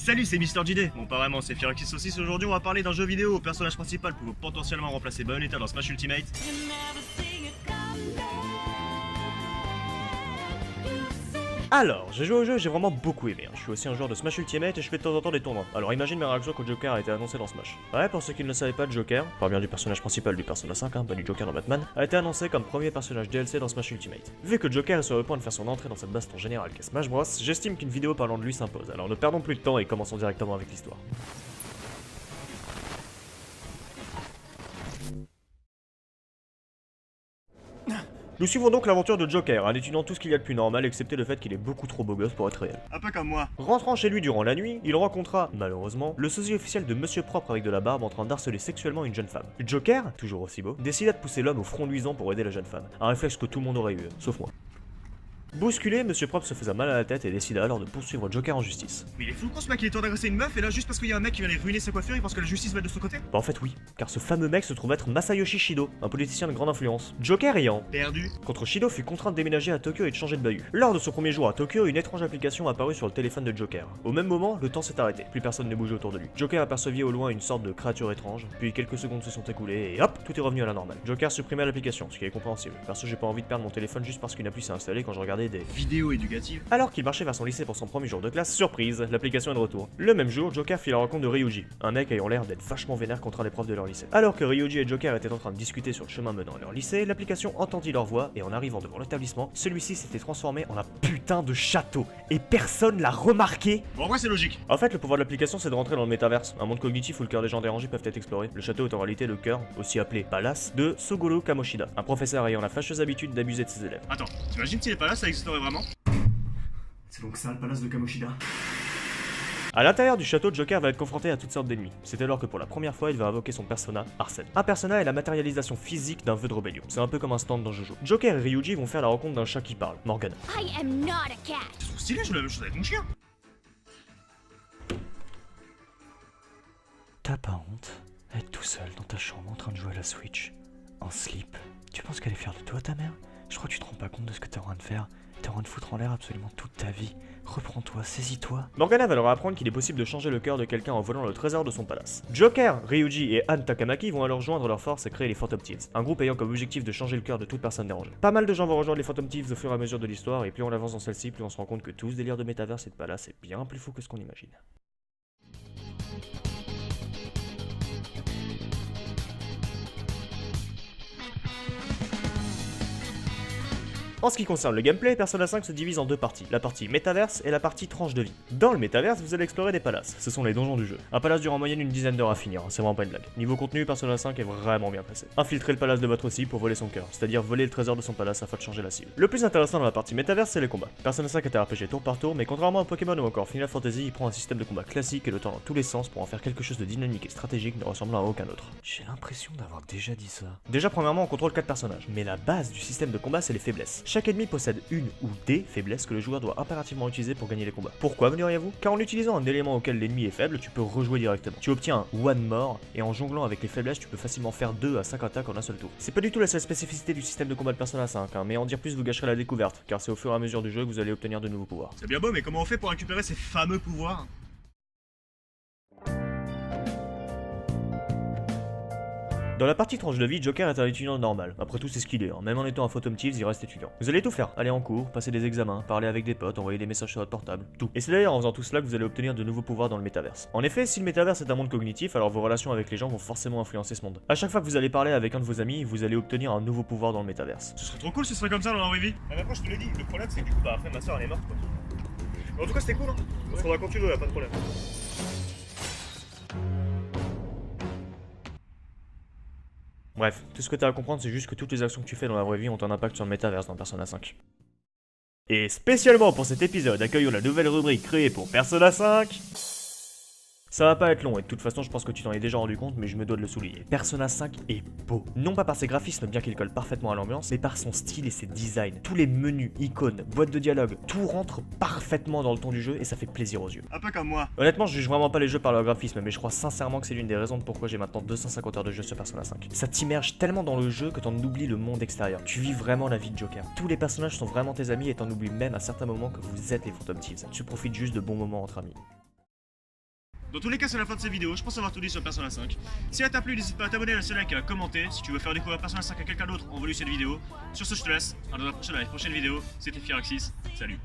Salut, c'est Mister JD. Bon, pas vraiment, c'est Firaxis Saucisse. Aujourd'hui, on va parler d'un jeu vidéo au personnage principal pour potentiellement remplacer Bayonetta dans Smash Ultimate. Alors, j'ai joué au jeu et j'ai vraiment beaucoup aimé. Je suis aussi un joueur de Smash Ultimate et je fais de temps en temps des tournois. Alors imagine mes réactions quand Joker a été annoncé dans Smash. Ouais, pour ceux qui ne le savaient pas, Joker, par bien du personnage principal du Persona 5, pas du Joker dans Batman, a été annoncé comme premier personnage DLC dans Smash Ultimate. Vu que Joker est sur le point de faire son entrée dans cette baston générale qu'est Smash Bros, j'estime qu'une vidéo parlant de lui s'impose. Alors ne perdons plus de temps et commençons directement avec l'histoire. Nous suivons donc l'aventure de Joker, un étudiant tout ce qu'il y a de plus normal, excepté le fait qu'il est beaucoup trop beau gosse pour être réel. Un peu comme moi. Rentrant chez lui durant la nuit, il rencontra, malheureusement, le sosie officiel de Monsieur Propre avec de la barbe en train d'harceler sexuellement une jeune femme. Joker, toujours aussi beau, décida de pousser l'homme au front luisant pour aider la jeune femme, un réflexe que tout le monde aurait eu, sauf moi. Bousculé, Monsieur Propre se faisait mal à la tête et décida alors de poursuivre Joker en justice. Mais il est fou con ce mec, il est temps d'agresser une meuf et là juste parce qu'il y a un mec qui vient aller ruiner sa coiffure, il pense que la justice va être de son côté. Bah en fait oui, car ce fameux mec se trouve être Masayoshi Shido, un politicien de grande influence. Joker ayant Perdu. contre Shido fut contraint de déménager à Tokyo et de changer de bahut. Lors de son premier jour à Tokyo, une étrange application apparut sur le téléphone de Joker. Au même moment, le temps s'est arrêté, plus personne ne bougeait autour de lui. Joker apercevit au loin une sorte de créature étrange, puis quelques secondes se sont écoulées et hop, tout est revenu à la normale. Joker supprimait l'application, ce qui est compréhensible. Perso, j'ai pas envie de perdre mon téléphone juste parce qu'une appli s'est installée quand je regardais des Vidéo éducative. Alors qu'il marchait vers son lycée pour son premier jour de classe, surprise, l'application est de retour. Le même jour, Joker fit la rencontre de Ryuji, un mec ayant l'air d'être vachement vénère contre les profs de leur lycée. Alors que Ryuji et Joker étaient en train de discuter sur le chemin menant à leur lycée, l'application entendit leur voix et en arrivant devant l'établissement, celui-ci s'était transformé en un putain de château. Et personne l'a remarqué. Bon, en vrai, c'est logique. En fait, le pouvoir de l'application, c'est de rentrer dans le métaverse, un monde cognitif où le cœur des gens dérangés peuvent être explorés. Le château est en réalité le cœur, aussi appelé palace, de Suguru Kamoshida, un professeur ayant la fâcheuse habitude d'abuser de ses élèves. Attends, t'imagines s'il est pas là, ça existerait vraiment? C'est donc ça le palace de Kamoshida. À l'intérieur du château, Joker va être confronté à toutes sortes d'ennemis. C'est alors que pour la première fois, il va invoquer son persona, Arsène. Un persona est la matérialisation physique d'un vœu de rébellion. C'est un peu comme un stand dans Jojo. Joker et Ryuji vont faire la rencontre d'un chat qui parle, Morgana. I am not a cat. C'est trop stylé, je fais la même chose avec mon chien. T'as pas honte être tout seul dans ta chambre en train de jouer à la Switch, en slip? Tu penses qu'elle est fière de toi, ta mère? Je crois que tu te rends pas compte de ce que t'es en train de faire. T'es en train de foutre en l'air absolument toute ta vie. Reprends-toi, saisis-toi. Morgana va leur apprendre qu'il est possible de changer le cœur de quelqu'un en volant le trésor de son palace. Joker, Ryuji et Anne Takamaki vont alors joindre leurs forces et créer les Phantom Thieves, un groupe ayant comme objectif de changer le cœur de toute personne dérangée. Pas mal de gens vont rejoindre les Phantom Thieves au fur et à mesure de l'histoire, et plus on avance dans celle-ci, plus on se rend compte que tout ce délire de métaverse et de palace est bien plus fou que ce qu'on imagine. En ce qui concerne le gameplay, Persona 5 se divise en deux parties, la partie métaverse et la partie tranche de vie. Dans le métaverse, vous allez explorer des palaces, ce sont les donjons du jeu. Un palace dure en moyenne une dizaine d'heures à finir, c'est vraiment pas une blague. Niveau contenu, Persona 5 est vraiment bien placé. Infiltrez le palace de votre cible pour voler son cœur, c'est-à-dire voler le trésor de son palace afin de changer la cible. Le plus intéressant dans la partie métaverse, c'est les combats. Persona 5 est un RPG tour par tour, mais contrairement à Pokémon ou encore Final Fantasy, il prend un système de combat classique et le temps dans tous les sens pour en faire quelque chose de dynamique et stratégique ne ressemblant à aucun autre. J'ai l'impression d'avoir déjà dit ça. Déjà, premièrement, on contrôle 4 personnages, mais la base du système de combat, c'est les faiblesses. Chaque ennemi possède une ou des faiblesses que le joueur doit impérativement utiliser pour gagner les combats. Pourquoi, me diriez-vous? Car en utilisant un élément auquel l'ennemi est faible, tu peux rejouer directement. Tu obtiens un one more, et en jonglant avec les faiblesses, tu peux facilement faire 2 à 5 attaques en un seul tour. C'est pas du tout la seule spécificité du système de combat de Persona 5, mais en dire plus vous gâcherez la découverte, car c'est au fur et à mesure du jeu que vous allez obtenir de nouveaux pouvoirs. C'est bien beau, mais comment on fait pour récupérer ces fameux pouvoirs? Dans la partie tranche de vie, Joker est un étudiant normal. Après tout, c'est ce qu'il est. Même en étant un Phantom Thieves, il reste étudiant. Vous allez tout faire. Aller en cours, passer des examens, parler avec des potes, envoyer des messages sur votre portable, tout. Et c'est d'ailleurs en faisant tout cela que vous allez obtenir de nouveaux pouvoirs dans le métaverse. En effet, si le métaverse est un monde cognitif, alors vos relations avec les gens vont forcément influencer ce monde. À chaque fois que vous allez parler avec un de vos amis, vous allez obtenir un nouveau pouvoir dans le métaverse. Ce serait trop cool si ce serait comme ça dans la vraie vie. Ah, mais après, je te l'ai dit, le problème c'est que du coup, bah après, ma soeur elle est morte quoi. Mais en tout cas, c'était cool, hein. On se revoit quand tu veux, y'a pas de problème. Bref, tout ce que t'as à comprendre, c'est juste que toutes les actions que tu fais dans la vraie vie ont un impact sur le métaverse dans Persona 5. Et spécialement pour cet épisode, accueillons la nouvelle rubrique créée pour Persona 5. Ça va pas être long et de toute façon je pense que tu t'en es déjà rendu compte mais je me dois de le souligner. Persona 5 est beau. Non pas par ses graphismes bien qu'il colle parfaitement à l'ambiance, mais par son style et ses designs. Tous les menus, icônes, boîtes de dialogue, tout rentre parfaitement dans le ton du jeu et ça fait plaisir aux yeux. Un peu comme moi. Honnêtement je juge vraiment pas les jeux par leur graphisme mais je crois sincèrement que c'est l'une des raisons de pourquoi j'ai maintenant 250 heures de jeu sur Persona 5. Ça t'immerge tellement dans le jeu que t'en oublies le monde extérieur. Tu vis vraiment la vie de Joker. Tous les personnages sont vraiment tes amis et t'en oublies même à certains moments que vous êtes les Phantom Thieves. Tu profites juste de bons moments entre amis. Dans tous les cas, c'est la fin de cette vidéo. Je pense avoir tout dit sur Persona 5. Si elle t'a plu, n'hésite pas à t'abonner, à laisser un like et à commenter. Si tu veux faire découvrir Persona 5 à quelqu'un d'autre, envoie-lui cette vidéo. Sur ce, je te laisse. À la prochaine vidéo. C'était Firaxis. Salut.